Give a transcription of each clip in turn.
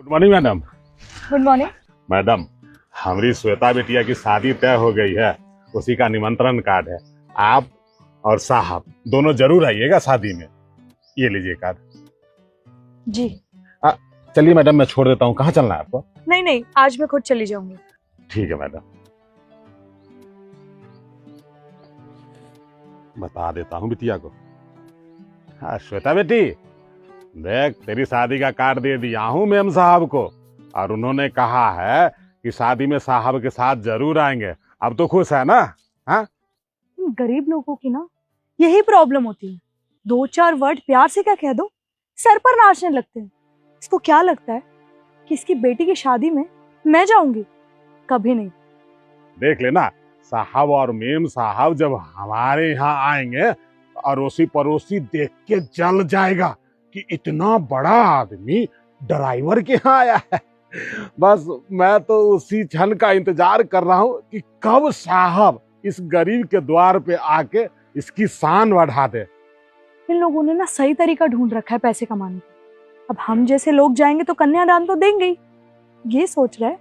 Good morning madam. Good morning. Madam, हमारी श्वेता बेटिया की शादी तय हो गई है, उसी का निमंत्रण कार्ड है। आप और साहब दोनों जरूर आइएगा शादी में। ये लीजिए कार्ड। जी चलिए मैडम, मैं छोड़ देता हूँ। कहाँ चलना है आपको? नहीं नहीं, आज मैं खुद चली जाऊंगी। ठीक है मैडम, बता देता हूँ बिटिया को। हाँ श्वेता बेटी, देख तेरी शादी का कार्ड दे दिया हूँ मेम साहब को, और उन्होंने कहा है कि शादी में साहब के साथ जरूर आएंगे। अब तो खुश है ना? हाँ, इन गरीब लोगों की ना यही प्रॉब्लम होती है। दो चार वर्ड प्यार से क्या कह दो, सर पर नाचने लगते हैं। इसको क्या लगता है कि इसकी बेटी की शादी में मैं जाऊंगी? कभी नहीं। देख लेना, साहब और मेम साहब जब हमारे यहाँ आएंगे, अड़ोसी पड़ोसी देख के जल जाएगा कि इतना बड़ा आदमी ड्राइवर के यहाँ आया है। बस मैं तो उसी क्षण का इंतजार कर रहा हूँ कि कब साहब इस गरीब के द्वार पे आके इसकी शान बढ़ा दे। इन लोगों ने ना सही तरीका ढूंढ रखा है पैसे कमाने का। अब हम जैसे लोग जाएंगे तो कन्यादान तो देंगे ही। ये सोच रहा है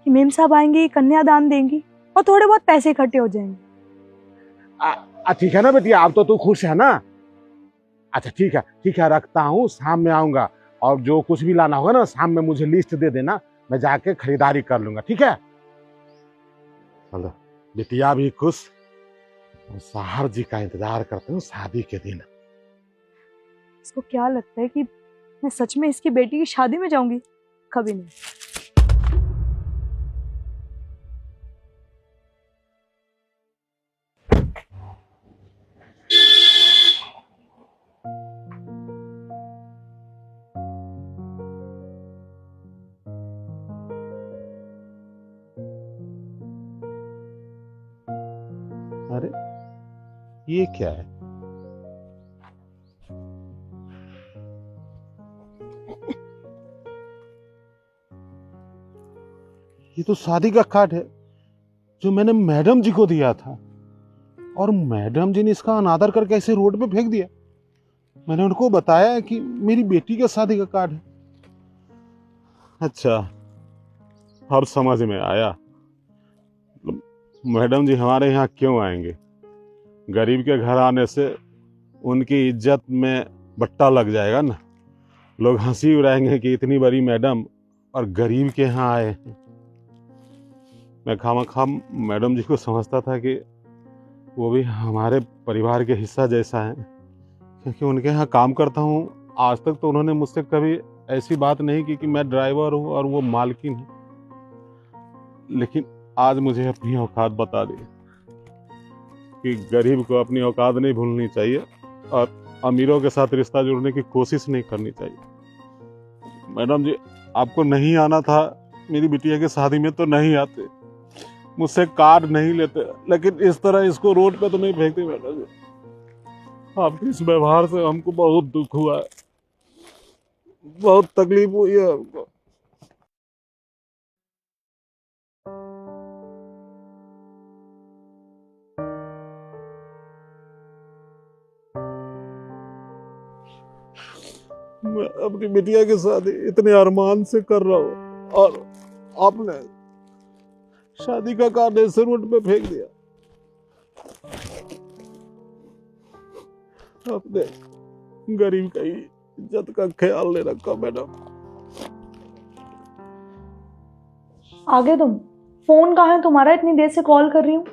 कि मेम साहब आएंगे, कन्यादान देंगी और थोड़े बहुत पैसे इकट्ठे हो जाएंगे। ठीक है ना बेटी, आप तो तू खुश है ना? अच्छा ठीक है, रखता हूँ, शाम में आऊंगा। और जो कुछ भी लाना होगा ना, शाम में मुझे लिस्ट दे देना, मैं जाके खरीदारी कर लूंगा। ठीक है? चलो, बिटिया भी खुश, साहब जी का इंतजार करते हूँ शादी के दिन। इसको क्या लगता है कि मैं सच में इसकी बेटी की शादी में जाऊंगी? कभी नहीं। अरे ये क्या है? ये तो शादी का कार्ड है जो मैंने मैडम जी को दिया था, और मैडम जी ने इसका अनादर करके ऐसे रोड पे फेंक दिया। मैंने उनको बताया कि मेरी बेटी का शादी का कार्ड है। अच्छा, अब समझ में आया मैडम जी हमारे यहाँ क्यों आएंगे। गरीब के घर आने से उनकी इज्जत में बट्टा लग जाएगा ना। लोग हंसी उड़ाएंगे कि इतनी बड़ी मैडम और गरीब के यहाँ आए हैं। मैं खामखा मैडम जी को समझता था कि वो भी हमारे परिवार के हिस्सा जैसा है, क्योंकि उनके यहाँ काम करता हूँ। आज तक तो उन्होंने मुझसे कभी ऐसी बात नहीं की कि मैं ड्राइवर हूँ और वो मालकिन है। लेकिन आज मुझे अपनी औकात बता दी कि गरीब को अपनी औकात नहीं भूलनी चाहिए और अमीरों के साथ रिश्ता जोड़ने की कोशिश नहीं करनी चाहिए। मैडम जी, आपको नहीं आना था मेरी बिटिया की शादी में तो नहीं आते, मुझसे कार्ड नहीं लेते, लेकिन इस तरह इसको रोड पे तो नहीं फेंकते। मैडम जी, आपके इस व्यवहार से हमको बहुत दुख हुआ है, बहुत तकलीफ हुई है हमको। मैं अपनी बिटिया की शादी इतने अरमान से कर रहा हूँ और आपने शादी का कार्ड ऐसे रोड पे फेंक दिया। आपने गरीब की इज्जत का ख्याल नहीं रखा मैडम। आगे तुम फोन कहाँ है तुम्हारा? इतनी देर से कॉल कर रही हूँ।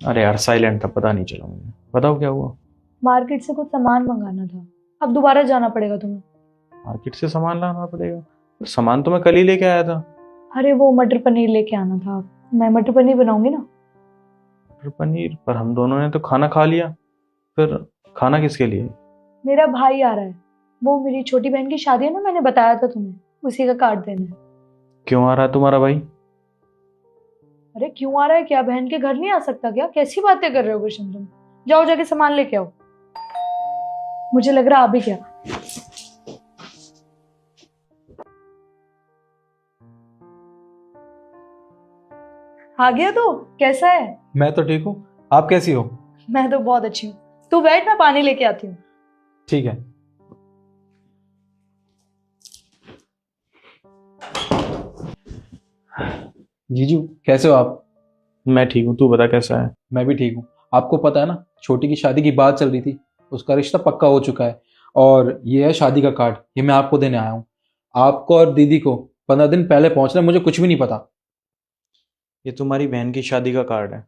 अरे यार साइलेंट था, पता नहीं चला मुझे। बताओ क्या हुआ? मार्केट से कुछ सामान मंगाना था, अब दोबारा जाना पड़ेगा तुम्हें। मार्केट से सामान लाना पड़ेगा? तो सामान तो मैं कल ही लेके आया था। अरे वो मटर पनीर लेके आना था। मैं मटर पनीर बनाऊंगी ना। मटर पनीर? पर हम दोनों ने तो खाना खा लिया। फिर खाना किसके लिए? मेरा भाई आ रहा है, वो मेरी छोटी बहन की शादी है ना, मैंने बताया था तुम्हें, उसी का कार्ड देना है। क्यों आ रहा है तुम्हारा भाई? अरे क्यों आ रहा है क्या? बहन के घर नहीं आ सकता क्या? कैसी बातें कर रहे हो गुलशन तुम? जाओ जाके सामान लेके आओ। मुझे लग रहा अभी क्या। आ गया तो कैसा है? मैं तो ठीक हूँ, आप कैसी हो? मैं तो बहुत अच्छी हूँ। तू बैठ, मैं पानी लेके आती हूँ। ठीक है। जीजू कैसे हो आप? मैं ठीक हूँ, तू बता कैसा है। मैं भी ठीक हूँ। आपको पता है ना, छोटी की शादी की बात चल रही थी, उसका रिश्ता पक्का हो चुका है। और ये है शादी का कार्ड, ये मैं आपको देने आया हूँ। आपको और दीदी को 15 दिन पहले पहुंचना है, मुझे कुछ भी नहीं पता। ये तुम्हारी बहन की शादी का कार्ड है।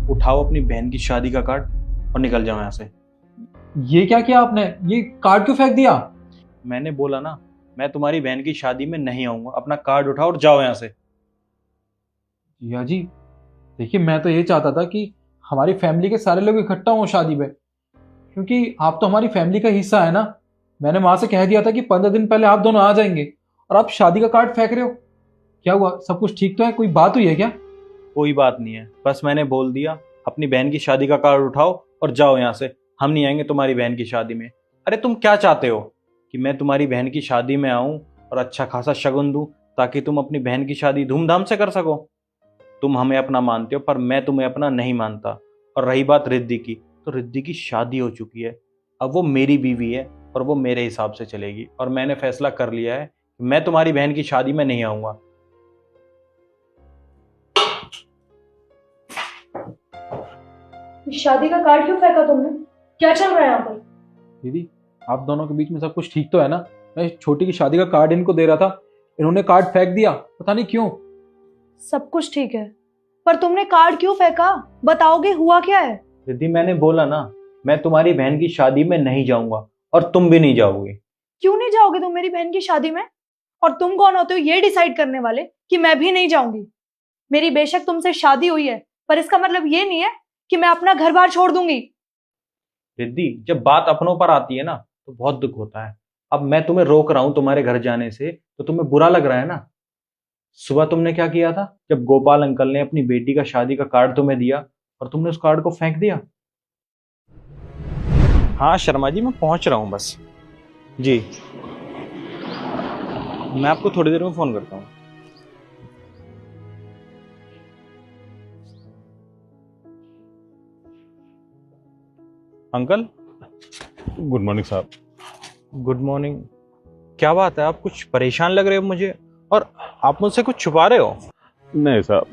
उठाओ अपनी बहन की शादी का कार्ड और निकल जाओ यहाँ से। ये क्या किया आपने? ये कार्ड क्यों फेंक दिया? मैंने बोला ना, मैं तुम्हारी बहन की शादी में नहीं आऊंगा। अपना कार्ड उठाओ और जाओ यहाँ से। जिया जी, देखिए मैं तो ये चाहता था कि हमारी फैमिली के सारे लोग इकट्ठा हों शादी में, क्योंकि आप तो हमारी फैमिली का हिस्सा है ना। मैंने वहां से कह दिया था कि 15 दिन पहले आप दोनों आ जाएंगे, और आप शादी का कार्ड फेंक रहे हो। क्या हुआ? सब कुछ ठीक तो है? कोई बात हुई है क्या? कोई बात नहीं है, बस मैंने बोल दिया अपनी बहन की शादी का कार्ड उठाओ और जाओ यहाँ से। हम नहीं आएंगे तुम्हारी बहन की शादी में। अरे तुम क्या चाहते हो कि मैं तुम्हारी बहन की शादी में आऊं और अच्छा खासा शगुन दूं ताकि तुम अपनी बहन की शादी धूमधाम से कर सको? तुम हमें अपना मानते हो पर मैं तुम्हें अपना नहीं मानता। और रही बात रिद्धि की, तो रिद्धि की शादी हो चुकी है। अब वो मेरी बीवी है और वो मेरे हिसाब से चलेगी। और मैंने फैसला कर लिया है कि मैं तुम्हारी बहन की शादी में नहीं आऊंगा। शादी का कार्ड क्यों फेंका तुमने? क्या चल रहा है यहाँ पर? दीदी, आप दोनों के बीच में सब कुछ ठीक तो है ना? मैं छोटी की शादी का कार्ड इनको दे रहा था, इन्होंने कार्ड फेंक दिया, पता नहीं क्यों। सब कुछ ठीक है, पर तुमने कार्ड क्यों फेंका? बताओगे हुआ क्या है? रिद्धि, मैंने बोला ना, मैं तुम्हारी बहन की शादी में नहीं जाऊंगा और तुम भी नहीं जाओगे। क्यों नहीं जाओगे तुम मेरी बहन की शादी में? और तुम कौन होते हो ये डिसाइड करने वाले कि मैं भी नहीं जाऊंगी? मेरी बेशक तुमसे शादी हुई है, पर इसका मतलब ये नहीं है कि मैं अपना घर बार छोड़ दूंगी। रिद्धि, जब बात अपनों पर आती है ना तो बहुत दुख होता है। अब मैं तुम्हें रोक रहा हूं तुम्हारे घर जाने से तो तुम्हें बुरा लग रहा है ना। सुबह तुमने क्या किया था जब गोपाल अंकल ने अपनी बेटी का शादी का कार्ड तुम्हें दिया और तुमने उस कार्ड को फेंक दिया? हाँ शर्मा जी, मैं पहुंच रहा हूं बस। जी, मैं आपको थोड़ी देर में फोन करता हूँ। अंकल। गुड मॉर्निंग साहब। Good morning. क्या बात है, आप कुछ परेशान लग रहे हो मुझे, और आप मुझसे कुछ छुपा रहे हो? नहीं साहब,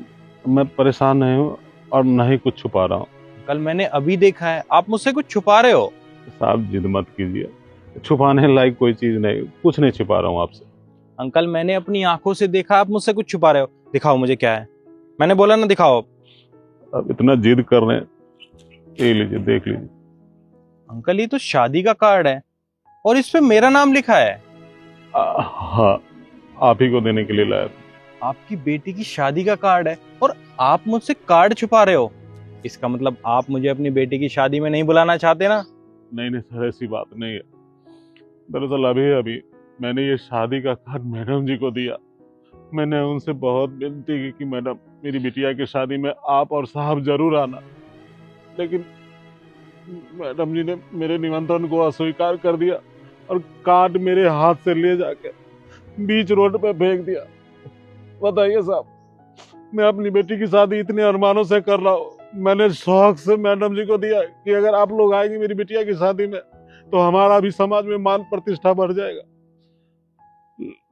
मैं परेशान नहीं हूँ और न ही कुछ छुपा रहा हूँ। कल मैंने अभी देखा है आप मुझसे कुछ छुपा रहे हो। साहब जिद मत कीजिए, छुपाने लायक कोई चीज़ नहीं, कुछ नहीं छुपा रहा हूँ आपसे। अंकल, मैंने अपनी आंखों से देखा आप मुझसे कुछ छुपा रहे हो। दिखाओ मुझे क्या है। मैंने बोला ना दिखाओ। अब इतना जिद कर रहे हैं, ये लीजिए देख लीजिए। अंकल, ये तो शादी का कार्ड है और इस पे मेरा नाम लिखा है। हाँ, आप ही को देने के लिए लाया था। आपकी बेटी की शादी का कार्ड है और आप मुझसे कार्ड छुपा रहे हो। इसका मतलब आप मुझे अपनी बेटी की शादी में नहीं बुलाना चाहते ना? नहीं नहीं सर, ऐसी बात नहीं है। दरअसल अभी मैंने ये शादी का कार्ड मैडम जी को दिया। मैंने उनसे बहुत विनती की कि मैडम, मेरी बिटिया की शादी में आप और साहब जरूर आना, लेकिन मैडम जी ने मेरे निमंत्रण को अस्वीकार कर दिया और कार्ड मेरे हाथ से ले जाके बीच रोड पे फेंक दिया। बताइए साहब, मैं अपनी बेटी की शादी इतने अरमानों से कर रहा हूँ। मैंने शौक से मैडम जी को दिया कि अगर आप लोग आएंगे मेरी बिटिया की शादी में तो हमारा भी समाज में मान प्रतिष्ठा बढ़ जाएगा।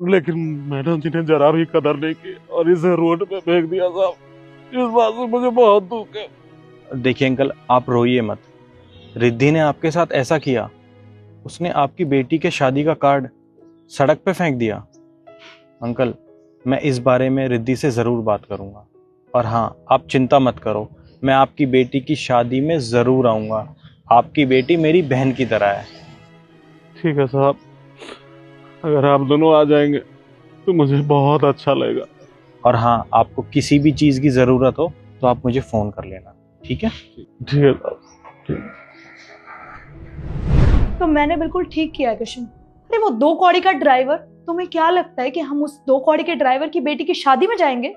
लेकिन मैडम जी ने जरा भी कदर नहीं की और इसे रोड पे फेंक दिया साहब। इस बात से मुझे बहुत दुख है। देखिए अंकल, आप रोइए मत। रिद्धि ने आपके साथ ऐसा किया, उसने आपकी बेटी के शादी का कार्ड सड़क पे फेंक दिया। अंकल, मैं इस बारे में रिद्धि से जरूर बात करूंगा। और हाँ, आप चिंता मत करो, मैं आपकी बेटी की शादी में जरूर आऊंगा। आपकी बेटी मेरी बहन की तरह है। ठीक है साहब, अगर आप दोनों आ जाएंगे तो मुझे बहुत अच्छा लगेगा। और हाँ, आपको किसी भी चीज की जरूरत हो तो आप मुझे फोन कर लेना, ठीक है? ठीक है साहब, ठीक। तो मैंने बिल्कुल ठीक किया कृष्ण। अरे वो 2 कौड़ी का ड्राइवर, तुम्हें क्या लगता है कि हम उस 2 कौड़ी के ड्राइवर की बेटी की शादी में जाएंगे?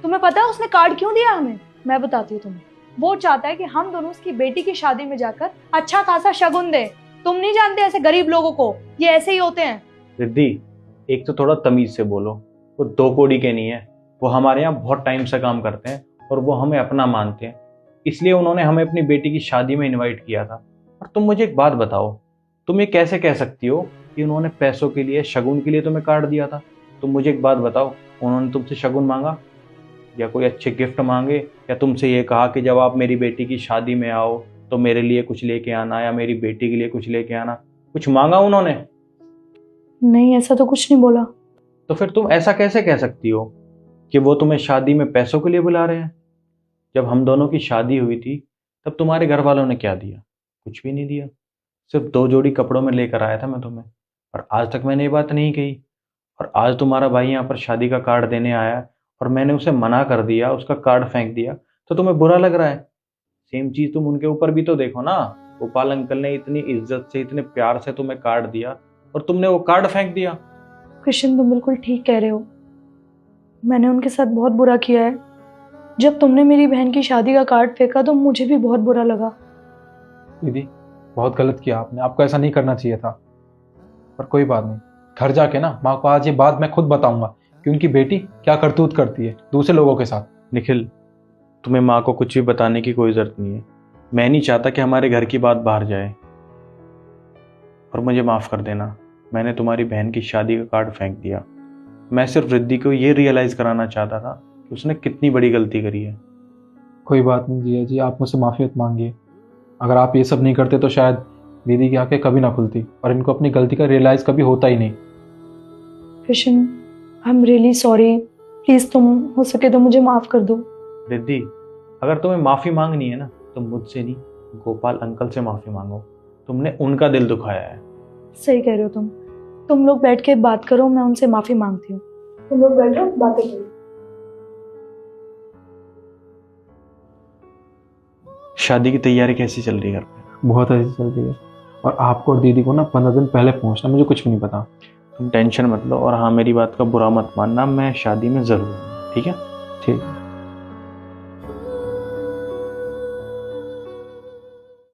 तुम्हें पता है उसने कार्ड क्यों दिया हमें? मैं बताती हूँ तुम्हें। वो चाहता है कि हम दोनों उसकी बेटी की शादी में जाकर अच्छा खासा शगुन दे। तुम नहीं जानते ऐसे गरीब लोगों को, ये ऐसे ही होते हैं। रिद्धि, एक तो थोड़ा तमीज से बोलो। वो 2 कौड़ी के नहीं है, वो हमारे यहाँ बहुत टाइम से काम करते हैं और वो हमें अपना मानते हैं, इसलिए उन्होंने हमें अपनी बेटी की शादी में इनवाइट किया था। और तुम मुझे एक बात बताओ, तुम ये कैसे कह सकती हो कि उन्होंने पैसों के लिए, शगुन के लिए तुम्हें कार्ड दिया था? तुम मुझे एक बात बताओ, उन्होंने तुमसे शगुन मांगा या कोई अच्छे गिफ्ट मांगे, या तुमसे ये कहा कि जब आप मेरी बेटी की शादी में आओ तो मेरे लिए कुछ लेके आना या मेरी बेटी के लिए कुछ लेके आना? कुछ मांगा उन्होंने? नहीं, ऐसा तो कुछ नहीं बोला। तो फिर तुम ऐसा कैसे कह सकती हो कि वो तुम्हें शादी में पैसों के लिए बुला रहे हैं? जब हम दोनों की शादी हुई थी तब तुम्हारे घर वालों ने क्या दिया? कुछ भी नहीं दिया। सिर्फ 2 जोड़ी कपड़ों में लेकर आया था मैं तुम्हें, और आज तक मैंने ये बात नहीं कही। और आज तुम्हारा भाई यहाँ पर शादी का कार्ड देने आया और मैंने उसे मना कर दिया, उसका कार्ड फेंक दिया, तो तुम्हें बुरा लग रहा है? सेम चीज तुम उनके ऊपर भी तो देखो ना। गोपाल अंकल ने इतनी इज्जत से, इतने प्यार से तुम्हें कार्ड दिया और तुमने वो कार्ड फेंक दिया। कृष्ण, तुम बिल्कुल ठीक कह रहे हो। मैंने उनके साथ बहुत बुरा किया है। जब तुमने मेरी बहन की शादी का कार्ड फेंका तो मुझे भी बहुत बुरा लगा। दीदी, बहुत गलत किया आपने, आपको ऐसा नहीं करना चाहिए था। पर कोई बात नहीं, घर जाके ना माँ को आज ये बात मैं खुद बताऊंगा कि उनकी बेटी क्या करतूत करती है दूसरे लोगों के साथ। निखिल, तुम्हें माँ को कुछ भी बताने की कोई जरूरत नहीं है। मैं नहीं चाहता कि हमारे घर की बात बाहर जाए। और मुझे माफ़ कर देना, मैंने तुम्हारी बहन की शादी का कार्ड फेंक दिया। मैं सिर्फ रिद्धि को ये रियलाइज़ कराना चाहता था कि उसने कितनी बड़ी गलती करी है। कोई बात नहीं जिया जी, आप मुझसे माफ़ी मत मांगिए। अगर आप ये सब नहीं करते तो शायद दीदी की आंखें कभी ना खुलती और इनको अपनी गलती का रियलाइज़ कभी होता ही नहीं। Krishna, I am really sorry. Please तुम हो सके तो मुझे माफ कर दो। रिद्धि, अगर तुम्हें माफ़ी मांगनी है ना तो मुझसे नहीं, गोपाल अंकल से माफ़ी मांगो। तुमने उनका दिल दुखाया है। सही कह रहे हो तुम लोग बैठ के बात करो, मैं उनसे माफी मांगती हूँ। तुम लोग बैठो, बातें करो। शादी की तैयारी कैसी चल रही है घर पे? बहुत अच्छी चल रही है। और आपको और दीदी को ना 15 दिन पहले पहुंचना, मुझे कुछ भी नहीं पता। तुम टेंशन मत लो, और हाँ, मेरी बात का बुरा मत मानना, मैं शादी में ज़रूर हूँ, ठीक है? ठीक।